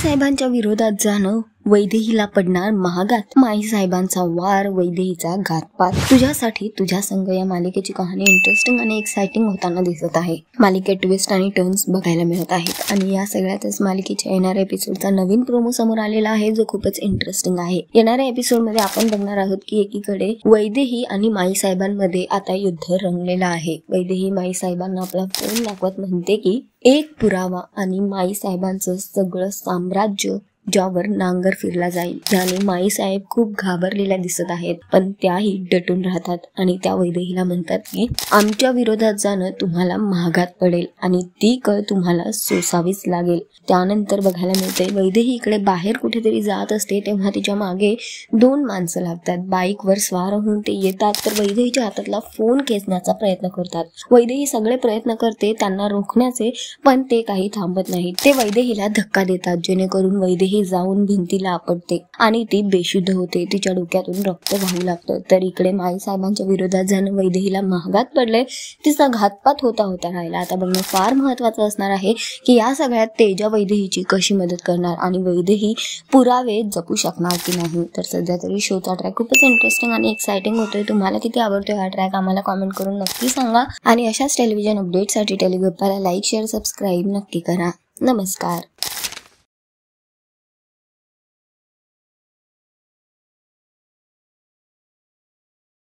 साहेबांच्या विरोधात जाणं वैदेहीला पडणार महागात. माई साहेबांचा वार, वैदेहीचा घातपात. तुझ्यासाठी तुझ्या संग या मालिकेची कहाणी इंटरेस्टिंग आणि एक्साइटिंग होताना दिसत आहे. मालिकेत ट्विस्ट आणि टर्न्स बघायला मिळत आहेत आणि या सगळ्यातच मालिकेच्या येणाऱ्या एपिसोडचा नवीन प्रोमो समोर आलेला आहे, जो खूपच इंटरेस्टिंग आहे. येणाऱ्या एपिसोड मध्ये आपण बघणार आहोत की एकीकडे वैदेही आणि माई साहेबांमध्ये आता युद्ध रंगलेलं आहे. वैदेही माई साहेबांना आपला फोन दाखवत म्हणते की एक पुरावा आणि माई साहेबांचं सगळं साम्राज्य ज्यावर नांगर फिरला जाईल. ज्याने माई साहेब खूप घाबरलेल्या दिसत आहेत, पण त्याही डटून राहतात आणि त्या वैदेहीला म्हणतात की आमच्या विरोधात जाणं तुम्हाला महागात पडेल आणि ती कळ तुम्हाला सोसावीच लागेल. त्यानंतर बघायला मिळते वैदेही इकडे बाहेर कुठेतरी जात असते तेव्हा तिच्या मागे 2 माणसं लागतात. बाईकवर स्वार होऊन ते येतात तर वैदेहीच्या हातातला फोन खेचण्याचा प्रयत्न करतात. वैदेही सगळे प्रयत्न करते त्यांना रोखण्याचे, पण ते काही थांबत नाही. ते वैदेहीला धक्का देतात जेणेकरून वैदेही जाऊन भिंतीला आपटते आणि ती बेशुद्ध होते. तिच्या डोक्यातून रक्त वाहू लागतं. तर इकडे माई साहेबांच्या विरोधात जाणं वैदेहीला महागात पडलंय. तिचा घातपात होता राहिला. आता बघणं फार महत्वाचं असणार आहे की या सगळ्यात तेजा वैदेहीची कशी मदत करणार आणि वैदेही पुरावे जपू शकणार की नाही. तर सध्या तरी शोचा ट्रॅक खूपच इंटरेस्टिंग आणि एक्साइटिंग होतोय. तुम्हाला किती आवडतोय हा ट्रॅक आम्हाला कमेंट करून नक्की सांगा आणि अशाच टेलिव्हिजन अपडेटसाठी टेलिग्रुपला लाईक, शेअर, सबस्क्राईब नक्की करा. नमस्कार.